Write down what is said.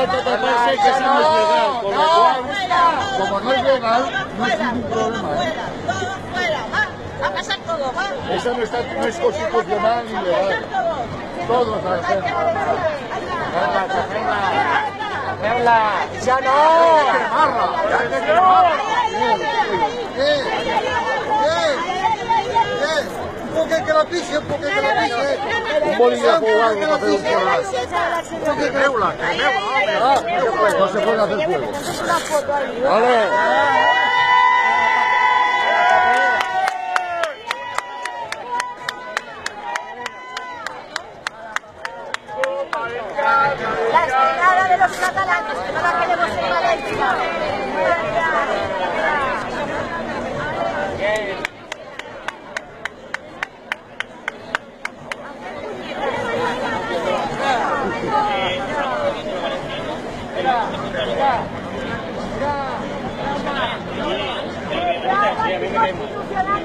falta taparse que eso no es legal. Con lo cual, como no es legal, no es ningún problema. Todos fuera, va a pasar todo, va. Eso no es constitucional ni legal. Todos a hacer. ¡Venga! ¡Ya no! Un poquito que la pise, un poquito que la pise. Un bolígrafo o algo para hacer un coral. Que meula. No se puede hacer fuego. Vale. La espinada de los catalanes, que no la queremos en Valencia. Constitucional,